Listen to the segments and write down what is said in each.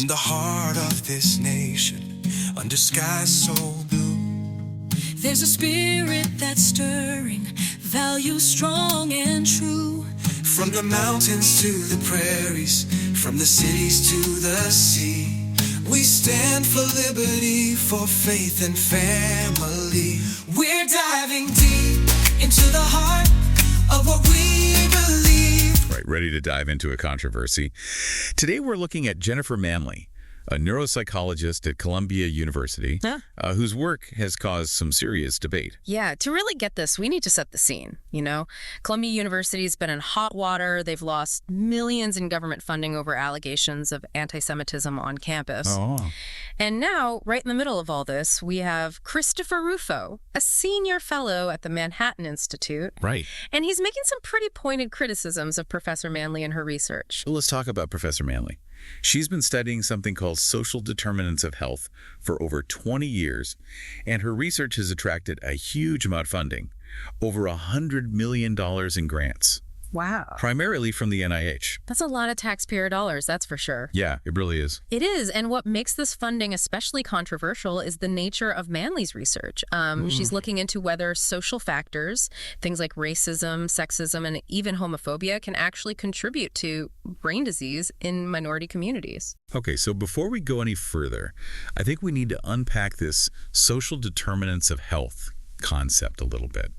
the heart of this nation, under skies so blue, there's a spirit that's stirring, values strong and true. From the mountains to the prairies, from the cities to the sea, we stand for liberty, for faith and family. We're diving deep into the heart of what we believe. Right, ready to dive into a controversy. Today we're looking at Jennifer Manley, a neuropsychologist at Columbia University, whose work has caused some serious debate. Yeah, to really get this, we need to set the scene, Columbia University's been in hot water. They've lost millions in government funding over allegations of anti-Semitism on campus. Oh. And now, right in the middle of all this, we have Christopher Rufo, a senior fellow at the Manhattan Institute. Right. And he's making some pretty pointed criticisms of Professor Manley and her research. Well, let's talk about Professor Manley. She's been studying something called social determinants of health for over 20 years, and her research has attracted a huge amount of funding, over $100 million in grants. Wow. Primarily from the NIH. That's a lot of taxpayer dollars, that's for sure. Yeah, it really is. It is, and what makes this funding especially controversial is the nature of Manley's research. She's looking into whether social factors, things like racism, sexism, and even homophobia can actually contribute to brain disease in minority communities. Okay, so before we go any further, I think we need to unpack this social determinants of health concept a little bit.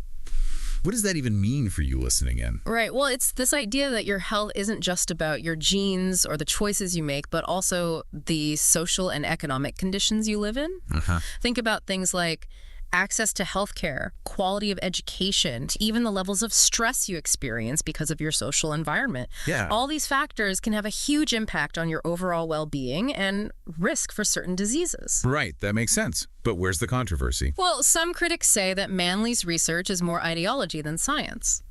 What does that even mean for you listening in? Right. Well, it's this idea that your health isn't just about your genes or the choices you make, but also the social and economic conditions you live in. Think about things like access to healthcare, quality of education, even the levels of stress you experience because of your social environment. Yeah. All these factors can have a huge impact on your overall well-being and risk for certain diseases. Right, that makes sense. But where's the controversy? Well, some critics say that Manley's research is more ideology than science.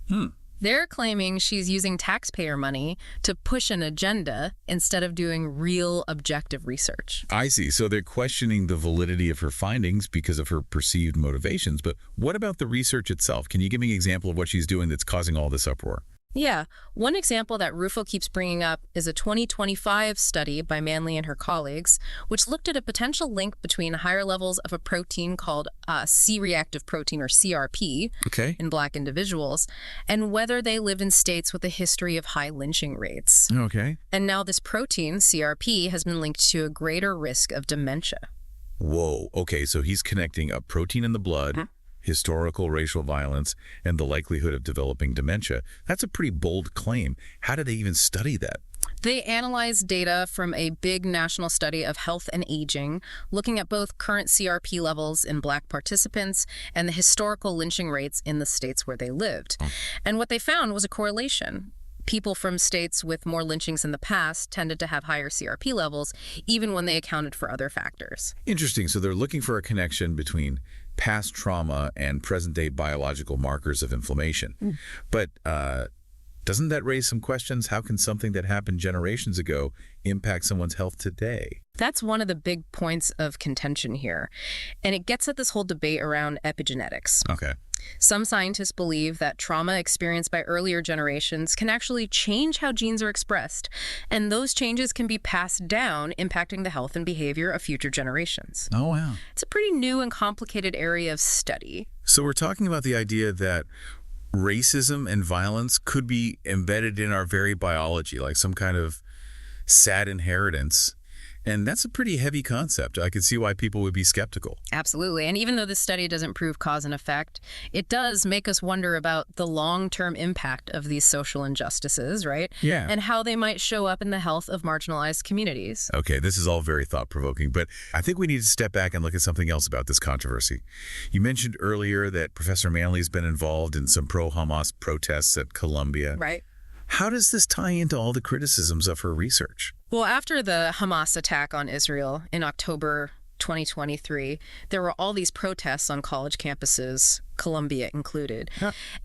They're claiming she's using taxpayer money to push an agenda instead of doing real objective research. I see. So they're questioning the validity of her findings because of her perceived motivations. But what about the research itself? Can you give me an example of what she's doing that's causing all this uproar? Yeah. One example that Rufo keeps bringing up is a 2025 study by Manley and her colleagues, which looked at a potential link between higher levels of a protein called C-reactive protein, or CRP, in Black individuals, and whether they lived in states with a history of high lynching rates. Okay. And now this protein, CRP, has been linked to a greater risk of dementia. Whoa. Okay, so he's connecting a protein in the blood, historical racial violence, and the likelihood of developing dementia. That's a pretty bold claim. How did they even study that? They analyzed data from a big national study of health and aging, looking at both current CRP levels in Black participants and the historical lynching rates in the states where they lived. And what they found was a correlation. People from states with more lynchings in the past tended to have higher CRP levels, even when they accounted for other factors. Interesting. So they're looking for a connection between past trauma and present-day biological markers of inflammation. But doesn't that raise some questions? How can something that happened generations ago impact someone's health today? That's one of the big points of contention here. And it gets at this whole debate around epigenetics. Okay. Some scientists believe that trauma experienced by earlier generations can actually change how genes are expressed, and those changes can be passed down, impacting the health and behavior of future generations. Oh, wow. It's a pretty new and complicated area of study. So we're talking about the idea that racism and violence could be embedded in our very biology, like some kind of sad inheritance. And that's a pretty heavy concept. I could see why people would be skeptical. Absolutely. And even though this study doesn't prove cause and effect, it does make us wonder about the long-term impact of these social injustices, right? Yeah. And how they might show up in the health of marginalized communities. Okay, this is all very thought-provoking, but I think we need to step back and look at something else about this controversy. You mentioned earlier that Professor Manley's been involved in some pro-Hamas protests at Columbia. Right. How does this tie into all the criticisms of her research? Well, after the Hamas attack on Israel in October 2023, there were all these protests on college campuses, Columbia included.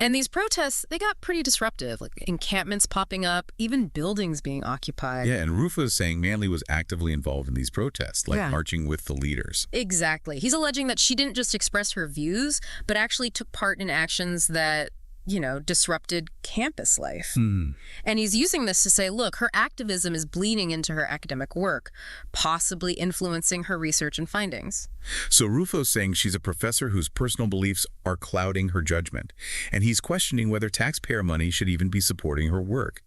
And these protests, they got pretty disruptive, like encampments popping up, even buildings being occupied. Yeah, and Rufo is saying Manley was actively involved in these protests, like marching with the leaders. Exactly. He's alleging that she didn't just express her views, but actually took part in actions that disrupted campus life. And he's using this to say, look, her activism is bleeding into her academic work, possibly influencing her research and findings. So Rufo's saying she's a professor whose personal beliefs are clouding her judgment, and he's questioning whether taxpayer money should even be supporting her work.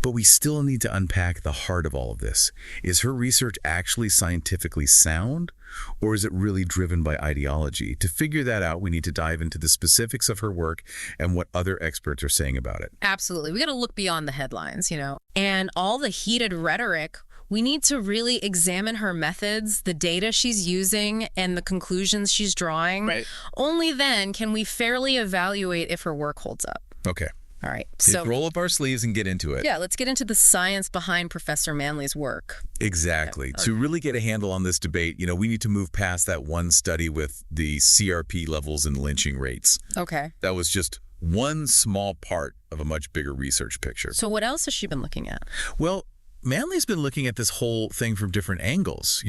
But we still need to unpack the heart of all of this. Is her research actually scientifically sound, or is it really driven by ideology? To figure that out, we need to dive into the specifics of her work and what other experts are saying about it. Absolutely. We got to look beyond the headlines, and all the heated rhetoric. We need to really examine her methods, the data she's using, and the conclusions she's drawing. Right. Only then can we fairly evaluate if her work holds up. Okay. All right. So roll up our sleeves and get into it. Yeah, let's get into the science behind Professor Manley's work. Exactly. Yeah. To really get a handle on this debate, we need to move past that one study with the CRP levels and lynching rates. Okay. That was just one small part of a much bigger research picture. So what else has she been looking at? Well, Manley's been looking at this whole thing from different angles,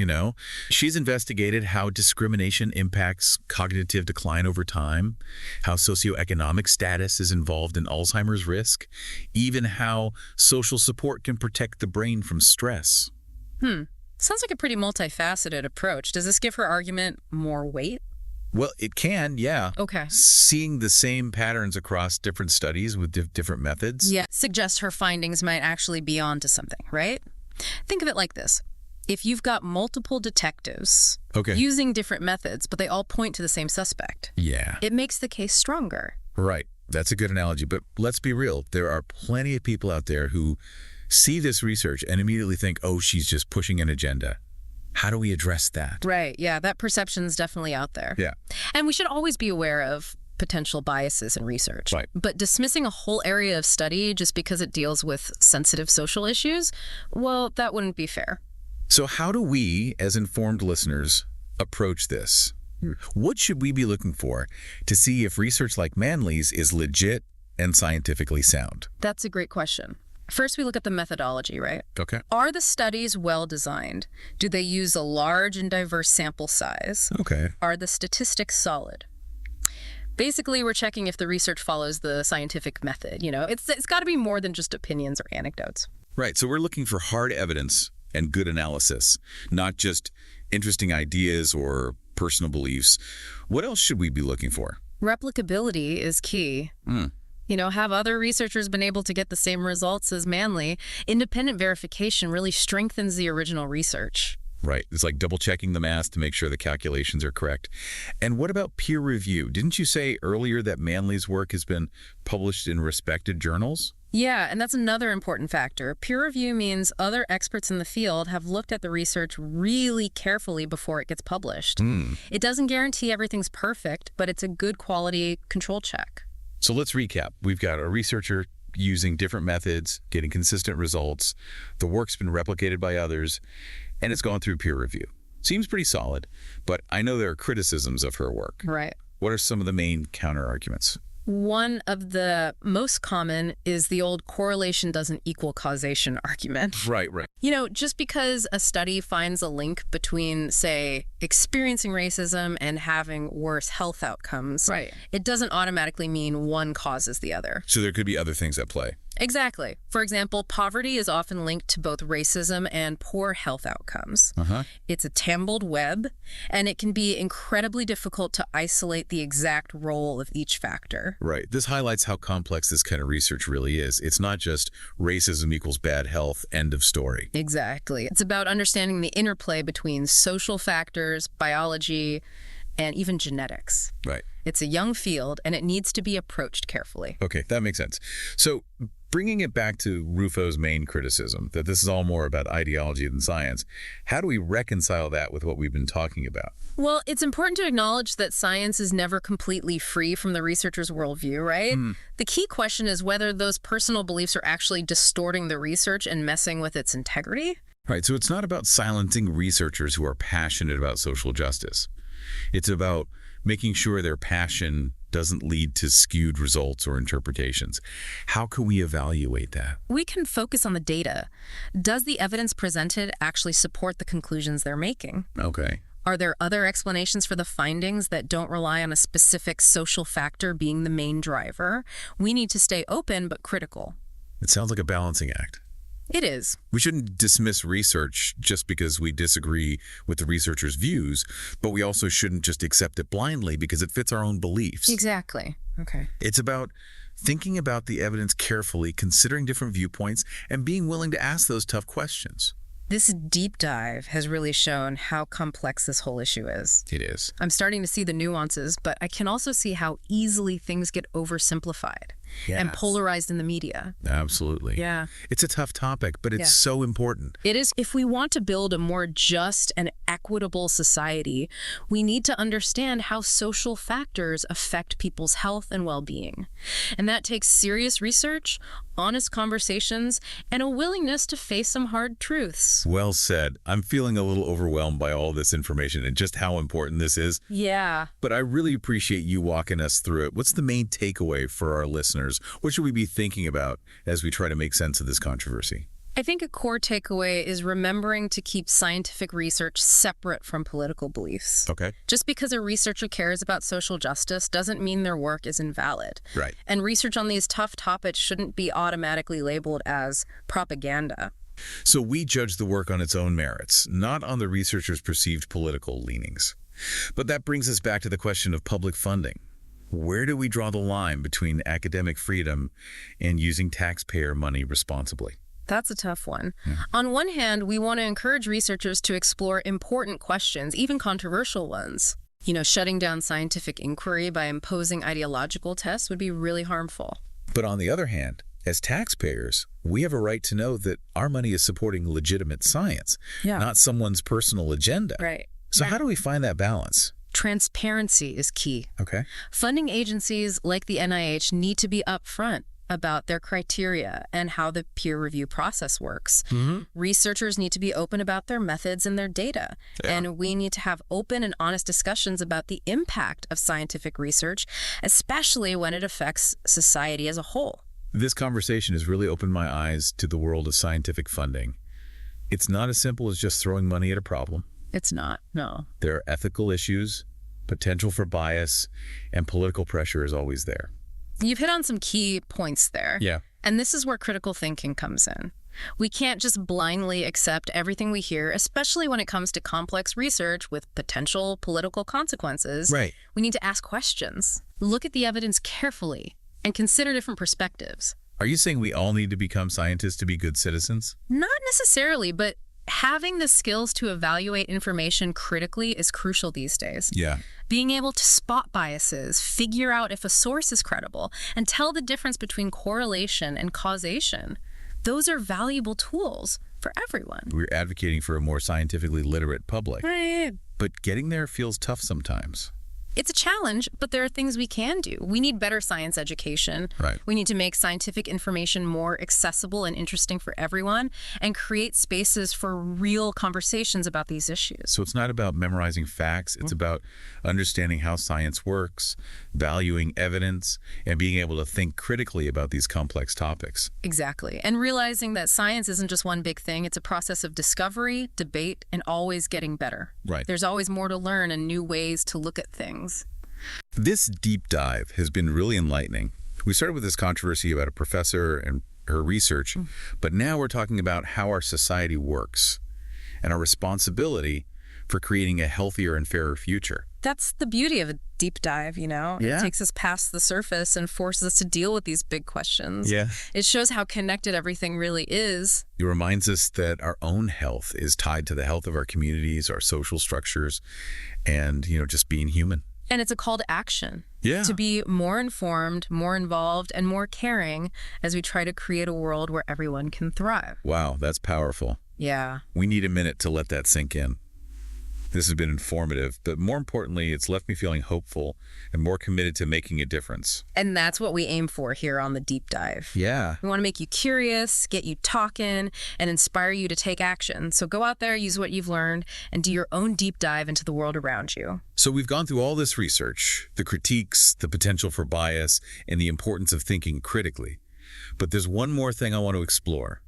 She's investigated how discrimination impacts cognitive decline over time, how socioeconomic status is involved in Alzheimer's risk, even how social support can protect the brain from stress. Sounds like a pretty multifaceted approach. Does this give her argument more weight? Well, it can, yeah. Okay. Seeing the same patterns across different studies with different methods. Yeah, suggest her findings might actually be onto something, right? Think of it like this. If you've got multiple detectives using different methods, but they all point to the same suspect, it makes the case stronger. Right. That's a good analogy. But let's be real. There are plenty of people out there who see this research and immediately think, oh, she's just pushing an agenda. How do we address that? Right. Yeah, that perception's definitely out there. Yeah. And we should always be aware of potential biases in research. Right. But dismissing a whole area of study just because it deals with sensitive social issues, well, that wouldn't be fair. So how do we, as informed listeners, approach this? What should we be looking for to see if research like Manley's is legit and scientifically sound? That's a great question. First, we look at the methodology, right? Okay. Are the studies well designed? Do they use a large and diverse sample size? Okay. Are the statistics solid? Basically, we're checking if the research follows the scientific method. It's got to be more than just opinions or anecdotes. Right. So we're looking for hard evidence and good analysis, not just interesting ideas or personal beliefs. What else should we be looking for? Replicability is key. Have other researchers been able to get the same results as Manley? Independent verification really strengthens the original research. Right. It's like double checking the math to make sure the calculations are correct. And what about peer review? Didn't you say earlier that Manley's work has been published in respected journals? Yeah, and that's another important factor. Peer review means other experts in the field have looked at the research really carefully before it gets published. It doesn't guarantee everything's perfect, but it's a good quality control check. So let's recap. We've got a researcher using different methods, getting consistent results. The work's been replicated by others, and it's gone through peer review. Seems pretty solid, but I know there are criticisms of her work. Right. What are some of the main counter-arguments? One of the most common is the old correlation doesn't equal causation argument. Right. Just because a study finds a link between, say, experiencing racism and having worse health outcomes, it doesn't automatically mean one causes the other. So there could be other things at play. Exactly. For example, poverty is often linked to both racism and poor health outcomes. It's a tangled web, and it can be incredibly difficult to isolate the exact role of each factor. Right. This highlights how complex this kind of research really is. It's not just racism equals bad health, end of story. Exactly. It's about understanding the interplay between social factors, biology, and even genetics. Right. It's a young field, and it needs to be approached carefully. Okay, that makes sense. So bringing it back to Rufo's main criticism, that this is all more about ideology than science, how do we reconcile that with what we've been talking about? Well, it's important to acknowledge that science is never completely free from the researcher's worldview, right? The key question is whether those personal beliefs are actually distorting the research and messing with its integrity. Right, so it's not about silencing researchers who are passionate about social justice. It's about making sure their passion doesn't lead to skewed results or interpretations. How can we evaluate that? We can focus on the data. Does the evidence presented actually support the conclusions they're making? Okay. Are there other explanations for the findings that don't rely on a specific social factor being the main driver? We need to stay open but critical. It sounds like a balancing act. It is. We shouldn't dismiss research just because we disagree with the researcher's views, but we also shouldn't just accept it blindly because it fits our own beliefs. Exactly. Okay. It's about thinking about the evidence carefully, considering different viewpoints, and being willing to ask those tough questions. This deep dive has really shown how complex this whole issue is. It is. I'm starting to see the nuances, but I can also see how easily things get oversimplified and Yes. polarized in the media. Absolutely. Yeah. It's a tough topic, but it's Yeah. so important. It is. If we want to build a more just and equitable society, we need to understand how social factors affect people's health and well-being. And that takes serious research, honest conversations, and a willingness to face some hard truths. Well said. I'm feeling a little overwhelmed by all this information and just how important this is. Yeah. But I really appreciate you walking us through it. What's the main takeaway for our listeners? What should we be thinking about as we try to make sense of this controversy? I think a core takeaway is remembering to keep scientific research separate from political beliefs. Okay. Just because a researcher cares about social justice doesn't mean their work is invalid. Right. And research on these tough topics shouldn't be automatically labeled as propaganda. So we judge the work on its own merits, not on the researcher's perceived political leanings. But that brings us back to the question of public funding. Where do we draw the line between academic freedom and using taxpayer money responsibly? That's a tough one. On one hand, we want to encourage researchers to explore important questions, even controversial ones. Shutting down scientific inquiry by imposing ideological tests would be really harmful. But on the other hand, as taxpayers, we have a right to know that our money is supporting legitimate science, not someone's personal agenda. Right. So how do we find that balance? Transparency is key. Okay. Funding agencies like the NIH need to be upfront about their criteria and how the peer review process works. Researchers need to be open about their methods and their data. And we need to have open and honest discussions about the impact of scientific research, especially when it affects society as a whole. This conversation has really opened my eyes to the world of scientific funding. It's not as simple as just throwing money at a problem. It's not, no. There are ethical issues, potential for bias, and political pressure is always there. You've hit on some key points there. Yeah. And this is where critical thinking comes in. We can't just blindly accept everything we hear, especially when it comes to complex research with potential political consequences. Right. We need to ask questions, look at the evidence carefully, and consider different perspectives. Are you saying we all need to become scientists to be good citizens? Not necessarily, but having the skills to evaluate information critically is crucial these days. Yeah. Being able to spot biases, figure out if a source is credible, and tell the difference between correlation and causation. Those are valuable tools for everyone. We're advocating for a more scientifically literate public. Right. But getting there feels tough sometimes. It's a challenge, but there are things we can do. We need better science education. Right. We need to make scientific information more accessible and interesting for everyone and create spaces for real conversations about these issues. So it's not about memorizing facts. It's about understanding how science works, valuing evidence, and being able to think critically about these complex topics. Exactly. And realizing that science isn't just one big thing. It's a process of discovery, debate, and always getting better. Right. There's always more to learn and new ways to look at things. This deep dive has been really enlightening. We started with this controversy about a professor and her research, but now we're talking about how our society works and our responsibility for creating a healthier and fairer future. That's the beauty of a deep dive, Yeah. It takes us past the surface and forces us to deal with these big questions. Yeah. It shows how connected everything really is. It reminds us that our own health is tied to the health of our communities, our social structures, and, just being human. And it's a call to action. Yeah. To be more informed, more involved, and more caring as we try to create a world where everyone can thrive. Wow, that's powerful. Yeah. We need a minute to let that sink in. This has been informative, but more importantly, it's left me feeling hopeful and more committed to making a difference. And that's what we aim for here on the deep dive. Yeah. We want to make you curious, get you talking, and inspire you to take action. So go out there, use what you've learned, and do your own deep dive into the world around you. So we've gone through all this research, the critiques, the potential for bias, and the importance of thinking critically. But there's one more thing I want to explore.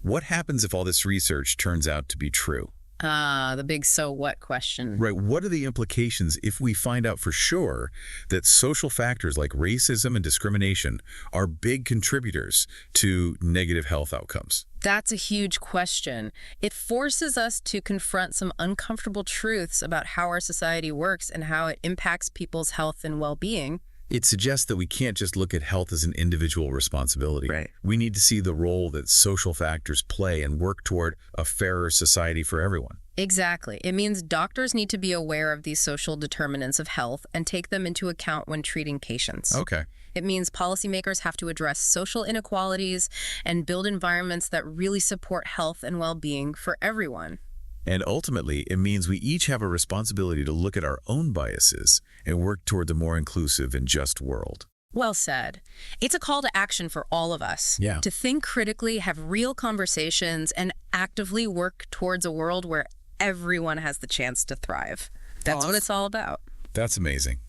What happens if all this research turns out to be true? The big so what question. Right. What are the implications if we find out for sure that social factors like racism and discrimination are big contributors to negative health outcomes? That's a huge question. It forces us to confront some uncomfortable truths about how our society works and how it impacts people's health and well-being. It suggests that we can't just look at health as an individual responsibility. Right. We need to see the role that social factors play and work toward a fairer society for everyone. Exactly. It means doctors need to be aware of these social determinants of health and take them into account when treating patients. Okay. It means policymakers have to address social inequalities and build environments that really support health and well-being for everyone. And ultimately, it means we each have a responsibility to look at our own biases and work toward a more inclusive and just world. Well said. It's a call to action for all of us. Yeah. To think critically, have real conversations, and actively work towards a world where everyone has the chance to thrive. That's what it's all about. That's amazing.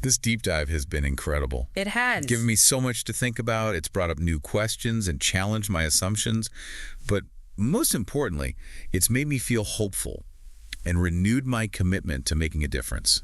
This deep dive has been incredible. It has. It's given me so much to think about. It's brought up new questions and challenged my assumptions. But most importantly, it's made me feel hopeful and renewed my commitment to making a difference.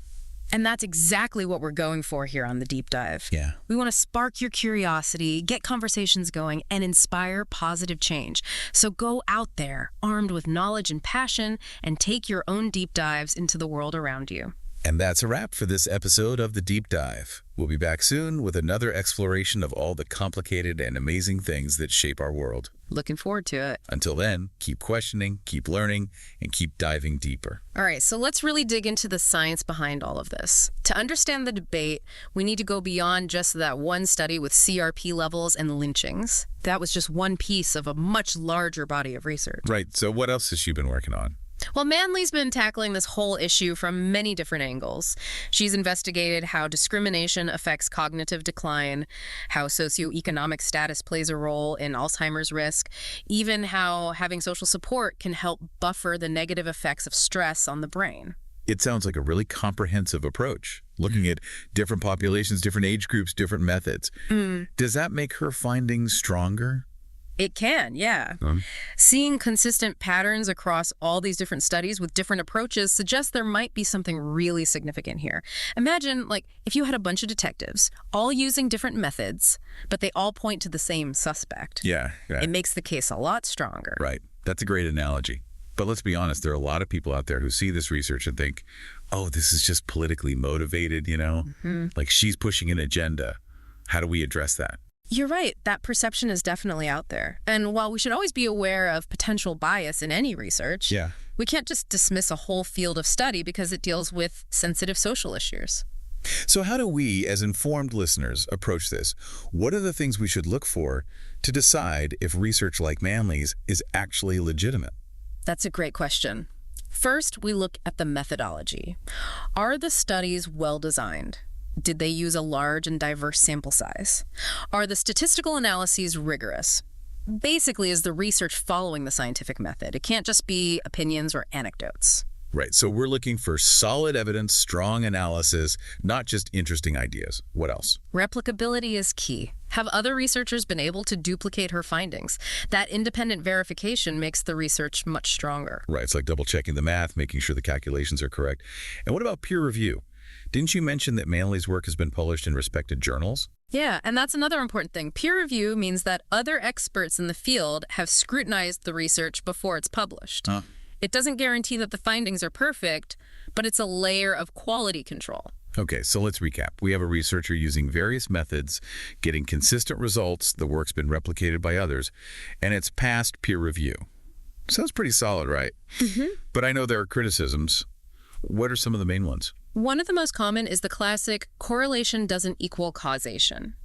And that's exactly what we're going for here on the deep dive. Yeah. We want to spark your curiosity, get conversations going, and inspire positive change. So go out there, armed with knowledge and passion, and take your own deep dives into the world around you. And that's a wrap for this episode of The Deep Dive. We'll be back soon with another exploration of all the complicated and amazing things that shape our world. Looking forward to it. Until then, keep questioning, keep learning, and keep diving deeper. All right, so let's really dig into the science behind all of this. To understand the debate, we need to go beyond just that one study with CRP levels and lynchings. That was just one piece of a much larger body of research. Right, so what else has she been working on? Well, Manley's been tackling this whole issue from many different angles. She's investigated how discrimination affects cognitive decline, how socioeconomic status plays a role in Alzheimer's risk, even how having social support can help buffer the negative effects of stress on the brain. It sounds like a really comprehensive approach, looking at different populations, different age groups, different methods. Does that make her findings stronger? It can, yeah. Seeing consistent patterns across all these different studies with different approaches suggests there might be something really significant here. Imagine, like, if you had a bunch of detectives, all using different methods, but they all point to the same suspect. Yeah. It makes the case a lot stronger. Right. That's a great analogy. But let's be honest, there are a lot of people out there who see this research and think, oh, this is just politically motivated, you know? Like, she's pushing an agenda. How do we address that? You're right. That perception is definitely out there. And while we should always be aware of potential bias in any research, we can't just dismiss a whole field of study because it deals with sensitive social issues. So how do we, as informed listeners, approach this? What are the things we should look for to decide if research like Manley's is actually legitimate? That's a great question. First, we look at the methodology. Are the studies well designed? Did they use a large and diverse sample size? Are the statistical analyses rigorous? Basically, is the research following the scientific method? It can't just be opinions or anecdotes. Right, so we're looking for solid evidence, strong analysis, not just interesting ideas. What else? Replicability is key. Have other researchers been able to duplicate her findings? That independent verification makes the research much stronger. Right, it's like double-checking the math, making sure the calculations are correct. And what about peer review? Didn't you mention that Manley's work has been published in respected journals? Yeah, and that's another important thing. Peer review means that other experts in the field have scrutinized the research before it's published. It doesn't guarantee that the findings are perfect, but it's a layer of quality control. Okay, so let's recap. We have a researcher using various methods, getting consistent results, the work's been replicated by others, and it's passed peer review. Sounds pretty solid, right? But I know there are criticisms. What are some of the main ones? One of the most common is the classic correlation doesn't equal causation.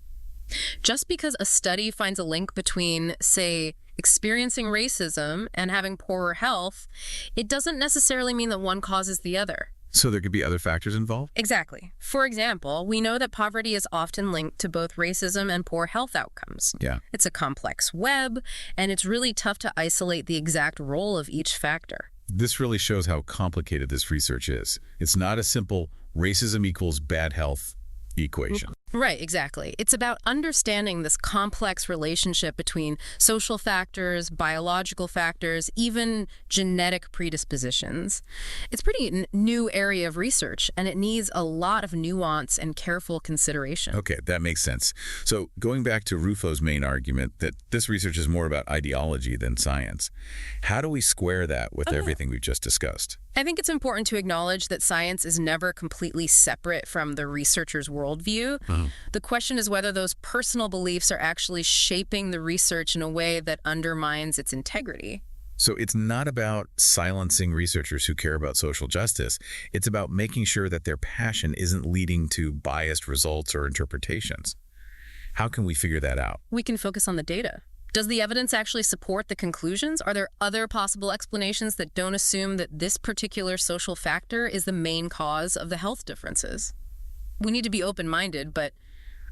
Just because a study finds a link between, say, experiencing racism and having poorer health, it doesn't necessarily mean that one causes the other. So there could be other factors involved? Exactly. For example, we know that poverty is often linked to both racism and poor health outcomes. Yeah. It's a complex web, and it's really tough to isolate the exact role of each factor. This really shows how complicated this research is. It's not a simple racism equals bad health equation. Right, exactly. It's about understanding this complex relationship between social factors, biological factors, even genetic predispositions. It's a pretty new area of research, and it needs a lot of nuance and careful consideration. Okay, that makes sense. So going back to Rufo's main argument that this research is more about ideology than science, how do we square that with everything we've just discussed? I think it's important to acknowledge that science is never completely separate from the researcher's worldview. The question is whether those personal beliefs are actually shaping the research in a way that undermines its integrity. So it's not about silencing researchers who care about social justice. It's about making sure that their passion isn't leading to biased results or interpretations. How can we figure that out? We can focus on the data. Does the evidence actually support the conclusions? Are there other possible explanations that don't assume that this particular social factor is the main cause of the health differences? We need to be open-minded, but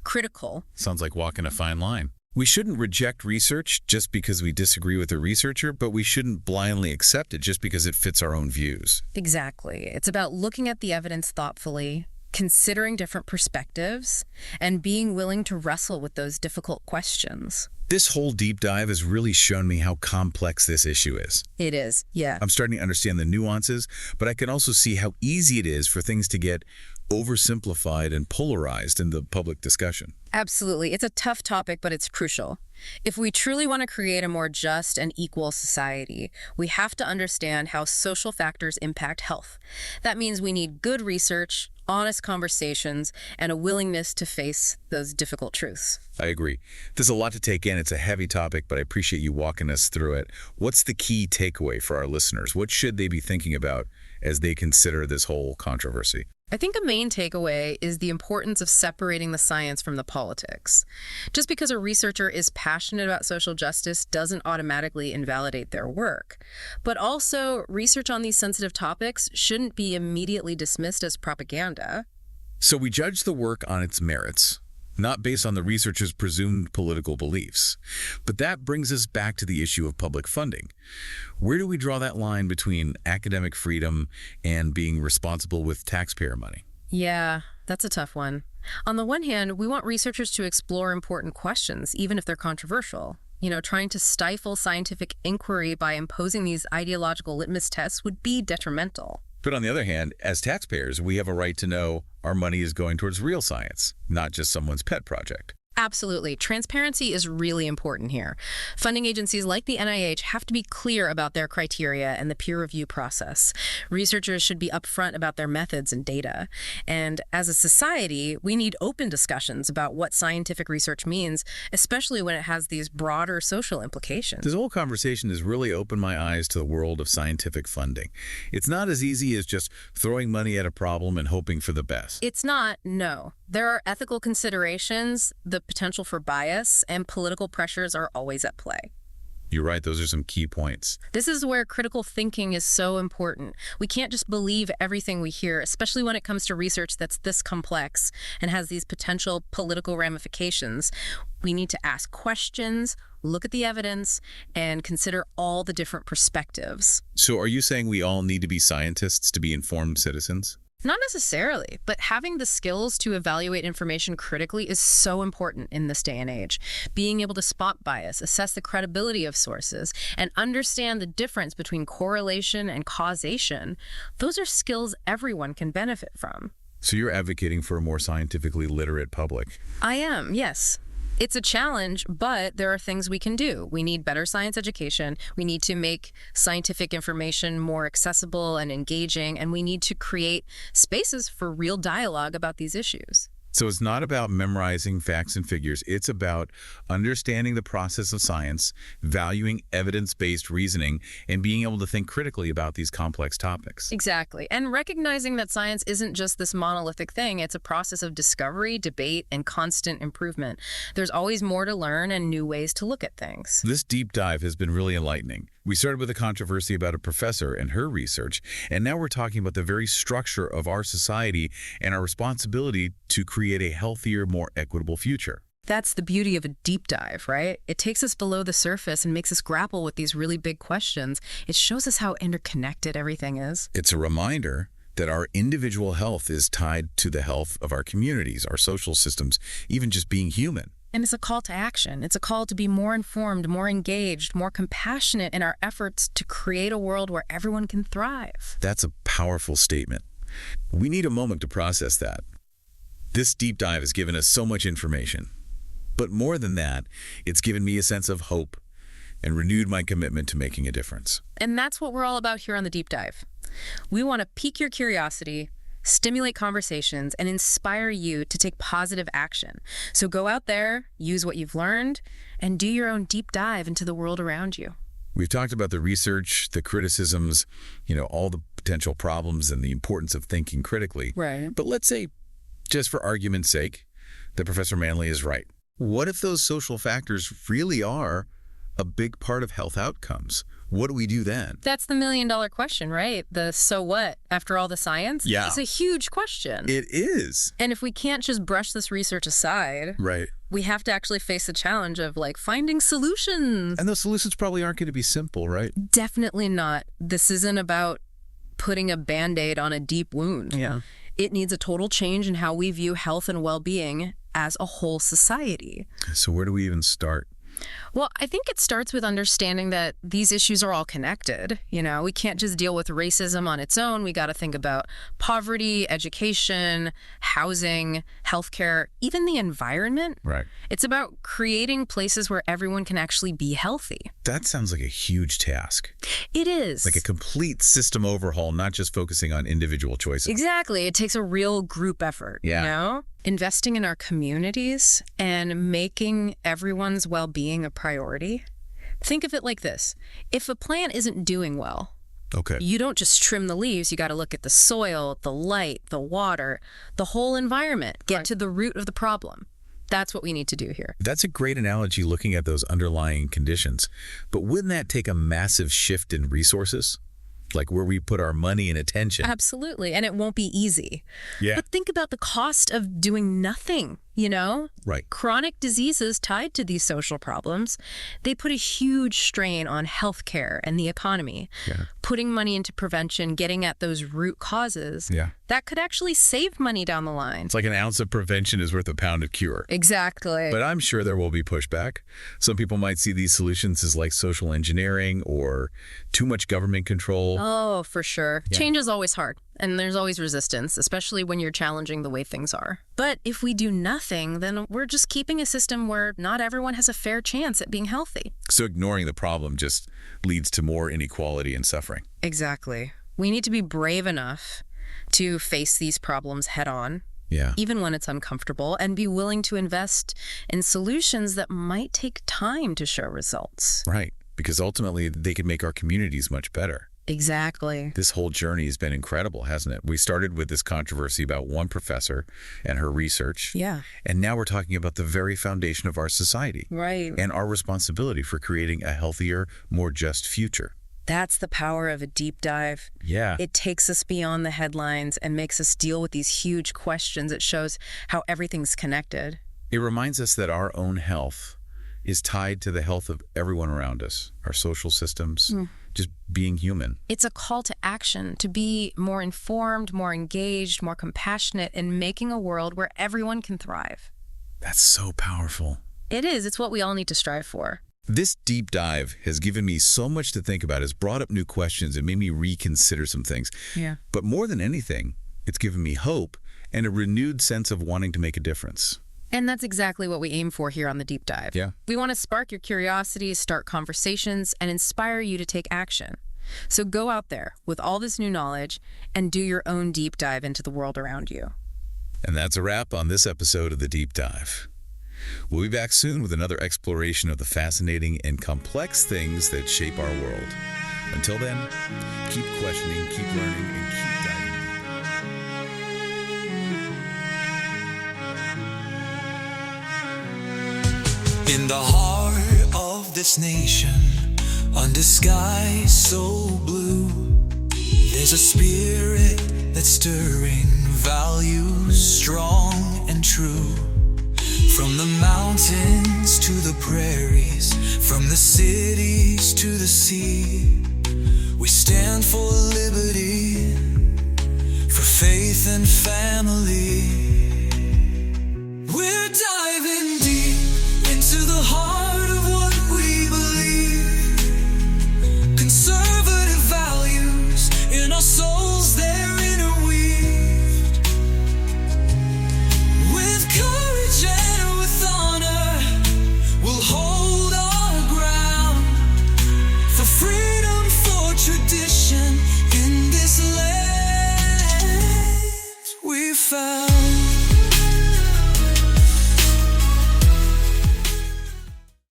critical. Sounds like walking a fine line. We shouldn't reject research just because we disagree with the researcher, but we shouldn't blindly accept it just because it fits our own views. Exactly. It's about looking at the evidence thoughtfully, considering different perspectives, and being willing to wrestle with those difficult questions. This whole deep dive has really shown me how complex this issue is. It is, yeah. I'm starting to understand the nuances, but I can also see how easy it is for things to get oversimplified and polarized in the public discussion. Absolutely. It's a tough topic, but it's crucial. If we truly want to create a more just and equal society, we have to understand how social factors impact health. That means we need good research, honest conversations, and a willingness to face those difficult truths. I agree. There's a lot to take in. It's a heavy topic, but I appreciate you walking us through it. What's the key takeaway for our listeners? What should they be thinking about as they consider this whole controversy? I think a main takeaway is the importance of separating the science from the politics. Just because a researcher is passionate about social justice doesn't automatically invalidate their work. But also, research on these sensitive topics shouldn't be immediately dismissed as propaganda. So we judge the work on its merits, not based on the researcher's presumed political beliefs. But that brings us back to the issue of public funding. Where do we draw that line between academic freedom and being responsible with taxpayer money? Yeah, that's a tough one. On the one hand, we want researchers to explore important questions, even if they're controversial. Trying to stifle scientific inquiry by imposing these ideological litmus tests would be detrimental. But on the other hand, as taxpayers, we have a right to know our money is going towards real science, not just someone's pet project. Absolutely. Transparency is really important here. Funding agencies like the NIH have to be clear about their criteria and the peer review process. Researchers should be upfront about their methods and data. And as a society, we need open discussions about what scientific research means, especially when it has these broader social implications. This whole conversation has really opened my eyes to the world of scientific funding. It's not as easy as just throwing money at a problem and hoping for the best. It's not, no. There are ethical considerations, the potential for bias, and political pressures are always at play. You're right, those are some key points. This is where critical thinking is so important. We can't just believe everything we hear, especially when it comes to research that's this complex and has these potential political ramifications. We need to ask questions, look at the evidence, and consider all the different perspectives. So are you saying we all need to be scientists to be informed citizens? Not necessarily, but having the skills to evaluate information critically is so important in this day and age. Being able to spot bias, assess the credibility of sources, and understand the difference between correlation and causation, those are skills everyone can benefit from. So you're advocating for a more scientifically literate public? I am, yes. It's a challenge, but there are things we can do. We need better science education. We need to make scientific information more accessible and engaging, and we need to create spaces for real dialogue about these issues. So it's not about memorizing facts and figures. It's about understanding the process of science, valuing evidence-based reasoning, and being able to think critically about these complex topics. Exactly. And recognizing that science isn't just this monolithic thing. It's a process of discovery, debate, and constant improvement. There's always more to learn and new ways to look at things. This deep dive has been really enlightening. We started with a controversy about a professor and her research, and now we're talking about the very structure of our society and our responsibility to create a healthier, more equitable future. That's the beauty of a deep dive, right? It takes us below the surface and makes us grapple with these really big questions. It shows us how interconnected everything is. It's a reminder that our individual health is tied to the health of our communities, our social systems, even just being human. And it's a call to action. It's a call to be more informed, more engaged, more compassionate in our efforts to create a world where everyone can thrive. That's a powerful statement. We need a moment to process that. This deep dive has given us so much information. But more than that, it's given me a sense of hope and renewed my commitment to making a difference. And that's what we're all about here on the Deep Dive. We want to pique your curiosity, stimulate conversations, and inspire you to take positive action. So go out there, use what you've learned, and do your own deep dive into the world around you. We've talked about the research, the criticisms, all the potential problems and the importance of thinking critically. Right. But let's say, just for argument's sake, that Professor Manley is right. What if those social factors really are a big part of health outcomes? What do we do then? That's the million-dollar question, right? The so what after all the science? Yeah. It's a huge question. It is. And if we can't just brush this research aside, Right. we have to actually face the challenge of finding solutions. And those solutions probably aren't going to be simple, right? Definitely not. This isn't about putting a Band-Aid on a deep wound. Yeah. It needs a total change in how we view health and well-being as a whole society. So where do we even start? Well, I think it starts with understanding that these issues are all connected. We can't just deal with racism on its own. We got to think about poverty, education, housing, healthcare, even the environment. Right. It's about creating places where everyone can actually be healthy. That sounds like a huge task. It is. Like a complete system overhaul, not just focusing on individual choices. Exactly. It takes a real group effort, Yeah. Investing in our communities and making everyone's well-being a priority. Think of it like this. If a plant isn't doing well, Okay. you don't just trim the leaves. You got to look at the soil, the light, the water, the whole environment. Get to the root of the problem. That's what we need to do here. That's a great analogy looking at those underlying conditions. But wouldn't that take a massive shift in resources? Like where we put our money and attention? Absolutely. And it won't be easy. Yeah. But think about the cost of doing nothing, Right. Chronic diseases tied to these social problems, they put a huge strain on healthcare and the economy. Yeah. Putting money into prevention, getting at those root causes, Yeah. that could actually save money down the line. It's like an ounce of prevention is worth a pound of cure. Exactly. But I'm sure there will be pushback. Some people might see these solutions as like social engineering or too much government control. Oh, for sure. Yeah. Change is always hard, and there's always resistance, especially when you're challenging the way things are. But if we do nothing, then we're just keeping a system where not everyone has a fair chance at being healthy. So ignoring the problem just leads to more inequality and suffering. Exactly. We need to be brave enough to face these problems head on, Yeah. even when it's uncomfortable, and be willing to invest in solutions that might take time to show results. Right. Because ultimately they could make our communities much better. Exactly. This whole journey has been incredible, hasn't it? We started with this controversy about one professor and her research. Yeah. And now we're talking about the very foundation of our society. Right. And our responsibility for creating a healthier, more just future. That's the power of a deep dive. Yeah. It takes us beyond the headlines and makes us deal with these huge questions. It shows how everything's connected. It reminds us that our own health is tied to the health of everyone around us, our social systems, just being human. It's a call to action to be more informed, more engaged, more compassionate in making a world where everyone can thrive. That's so powerful. It is. It's what we all need to strive for. This deep dive has given me so much to think about. It's brought up new questions and made me reconsider some things. Yeah. But more than anything, it's given me hope and a renewed sense of wanting to make a difference. And that's exactly what we aim for here on the Deep Dive. Yeah. We want to spark your curiosity, start conversations, and inspire you to take action. So go out there with all this new knowledge and do your own deep dive into the world around you. And that's a wrap on this episode of The Deep Dive. We'll be back soon with another exploration of the fascinating and complex things that shape our world. Until then, keep questioning, keep learning, and keep diving. In the heart of this nation, under skies so blue, there's a spirit that's stirring, values strong and true. From the mountains to the prairies, from the cities to the sea, we stand for liberty, faith and family. We're